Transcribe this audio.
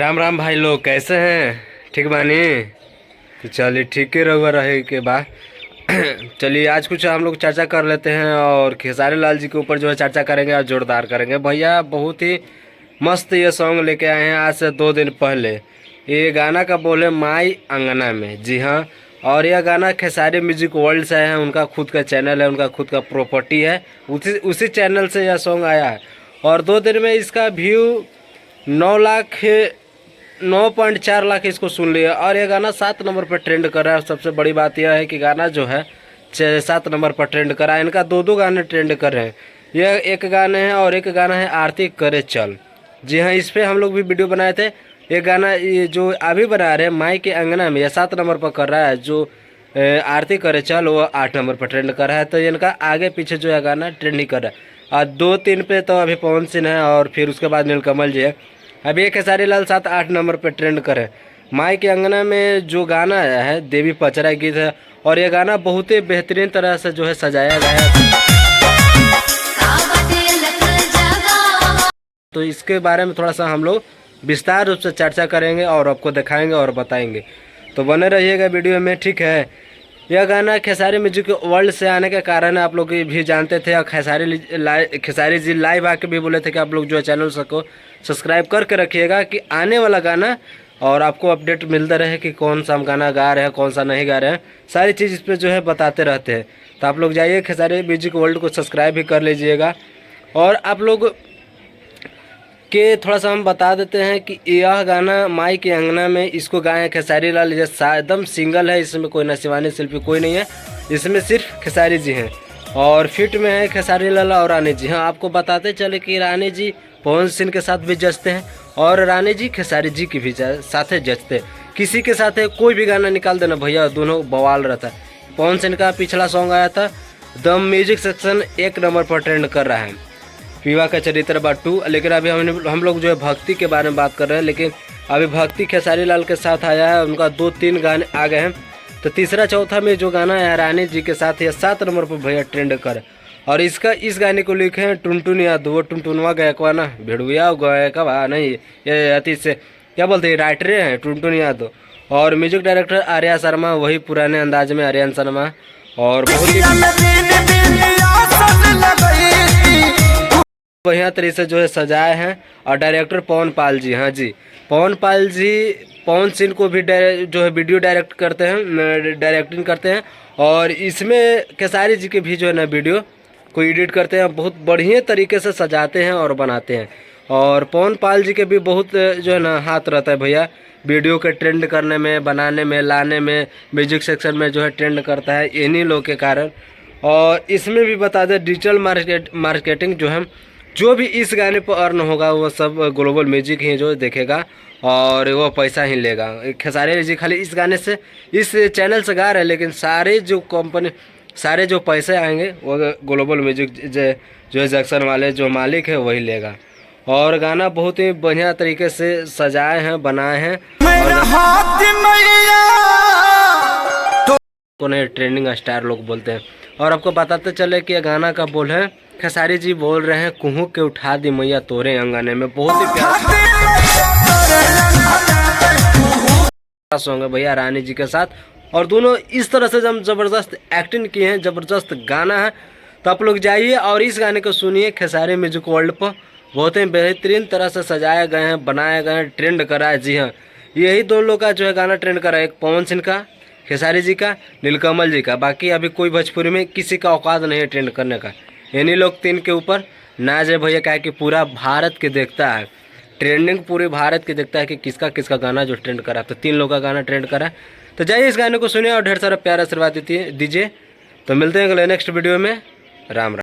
राम राम भाई लोग, कैसे हैं? ठीक बानी? तो चलिए ठीक ही रहे के बाद चलिए आज कुछ हम लोग चर्चा कर लेते हैं और खेसारी लाल जी के ऊपर जो है चर्चा करेंगे और जोरदार करेंगे। भैया बहुत ही मस्त ये सॉन्ग लेके आए हैं आज से 2 दिन पहले। ये गाना का बोल है माई अंगना में, जी हाँ। और यह गाना खेसारी म्यूजिक वर्ल्ड से है, उनका खुद का चैनल है, उनका खुद का प्रॉपर्टी है। उसी चैनल से यह सॉन्ग आया है और 2 दिन में इसका व्यू 9.4 लाख इसको सुन लिया और ये गाना 7 नंबर पर ट्रेंड कर रहा है। सबसे बड़ी बात यह है कि गाना जो है 7 नंबर पर ट्रेंड कर रहा है। इनका दो गाने ट्रेंड कर रहे हैं। यह एक गाने हैं और एक गाना है आरती करे चल। जी हाँ, इस पर हम लोग भी वीडियो बनाए थे। ये गाना ये जो अभी बना रहे हैं माई के अंगना में, यह 7 नंबर पर कर रहा है। जो आरती करे चल वो 8 नंबर पर ट्रेंड कर रहा है। तो इनका आगे पीछे जो है गाना ट्रेंड ही कर रहा है। और 2-3 पे तो अभी पवन सिंह है और फिर उसके बाद नीलकमल जी है। अभी एक खेसारी लाल 7-8 नंबर पे ट्रेंड करे। माई के अंगना में जो गाना आया है देवी पचरा गीत है और ये गाना बहुत ही बेहतरीन तरह से जो है सजाया गया है। तो इसके बारे में थोड़ा सा हम लोग विस्तार रूप से चर्चा करेंगे और आपको दिखाएंगे और बताएंगे, तो बने रहिएगा वीडियो में, ठीक है। यह गाना खेसारी म्यूजिक वर्ल्ड से आने के कारण आप लोग भी जानते थे और खेसारी जी लाइव आके भी बोले थे कि आप लोग जो है चैनल को सब्सक्राइब करके रखिएगा कि आने वाला गाना और आपको अपडेट मिलता रहे कि कौन सा हम गाना गा रहे हैं, कौन सा नहीं गा रहे हैं। सारी चीज़ इस पर जो है बताते रहते हैं। तो आप लोग जाइए खेसारी म्यूजिक वर्ल्ड को सब्सक्राइब भी कर लीजिएगा। और आप लोग के थोड़ा सा हम बता देते हैं कि यह गाना माई के अंगना में इसको गाए हैं खेसारी लाल। ये एकदम सिंगल है, इसमें कोई नशिवानी शिल्पी कोई नहीं है, इसमें सिर्फ खेसारी जी हैं। और फिट में है खेसारी लाल और रानी जी। हाँ, आपको बताते चले कि रानी जी पवन सिंह के साथ भी जचते हैं और रानी जी खेसारी जी की भी साथ जचते हैं। किसी के साथ कोई भी गाना निकाल देना भैया, दोनों बवाल रहता है। पवन सिंह का पिछला सॉन्ग आया था द म्यूजिक सेक्शन 1 नंबर पर ट्रेंड कर रहा है, विवाह का चरित्र बात 2। लेकिन अभी हम लोग जो है भक्ति के बारे में बात कर रहे हैं। लेकिन अभी भक्ति खेसारी लाल के साथ आया है, उनका 2-3 गाने आ गए हैं। तो तीसरा चौथा में जो गाना है रानी जी के साथ, ये 7 नंबर पर भैया ट्रेंड कर। और इस गाने को लिखे हैं टुनटुन यादव। वो टुनटुनवा गायकवा ना, भेड़ुआ गायकवा नहीं, ये अति से क्या बोलते हैं, राइटरे हैं टुनटुन यादव। और म्यूजिक डायरेक्टर आर्या शर्मा, वही पुराने अंदाज में आर्यन शर्मा। और बहुत ही बढ़िया तरीके से जो है सजाए हैं। और डायरेक्टर पवन पाल जी, हाँ जी, पवन पाल जी पवन सिंह को भी जो है वीडियो डायरेक्टिंग करते हैं। और इसमें खेसारी जी के भी जो है ना वीडियो को एडिट करते हैं, बहुत बढ़िया तरीके से सजाते हैं और बनाते हैं। और पवन पाल जी के भी बहुत जो है ना हाथ रहता है भैया, वीडियो के ट्रेंड करने में, बनाने में, लाने में, म्यूजिक सेक्शन में जो है ट्रेंड करता है इन्हीं लोग के कारण। और इसमें भी बता दें डिजिटल मार्केटिंग जो है, जो भी इस गाने पर अर्न होगा वो सब ग्लोबल म्यूजिक ही जो देखेगा और वो पैसा ही लेगा। खेसारी जी खाली इस गाने से, इस चैनल से गा रहे हैं, लेकिन सारे जो पैसे आएंगे वो ग्लोबल म्यूजिक जो है जैक्सन वाले जो मालिक है वही लेगा। और गाना बहुत ही बढ़िया तरीके से सजाए हैं, बनाए हैं। और ट्रेंडिंग स्टार लोग बोलते हैं। और आपको बताते चले कि गाना का बोल है खेसारी जी बोल रहे हैं कुहू के उठा दी मैया तोरे अंगने में। बहुत ही प्यारा सॉन्ग है भैया रानी जी के साथ। और दोनों इस तरह से जब जबरदस्त एक्टिंग किए हैं, जबरदस्त गाना है। तो आप लोग जाइए और इस गाने को सुनिए खेसारी म्यूजिक वर्ल्ड पर। बहुत ही बेहतरीन तरह से सजाए गए हैं, बनाए गए हैं, ट्रेंड करा है। जी हाँ, यही दो लोग का जो है गाना ट्रेंड करा है, एक पवन सिंह का, खेसारी जी का, नीलकमल जी का। बाकी अभी कोई भोजपुरी में किसी का औकात नहीं है ट्रेंड करने का। इन्हीं लोग 3 के ऊपर नाज है भैया, क्या कि पूरा भारत के देखता है, ट्रेंडिंग पूरे भारत के देखता है कि किसका किसका गाना जो ट्रेंड करा। तो 3 लोग का गाना ट्रेंड करा। तो जाइए इस गाने को सुनिए और ढेर सारा प्यार आशीर्वाद दीजिए। तो मिलते हैं अगले नेक्स्ट वीडियो में। राम राम।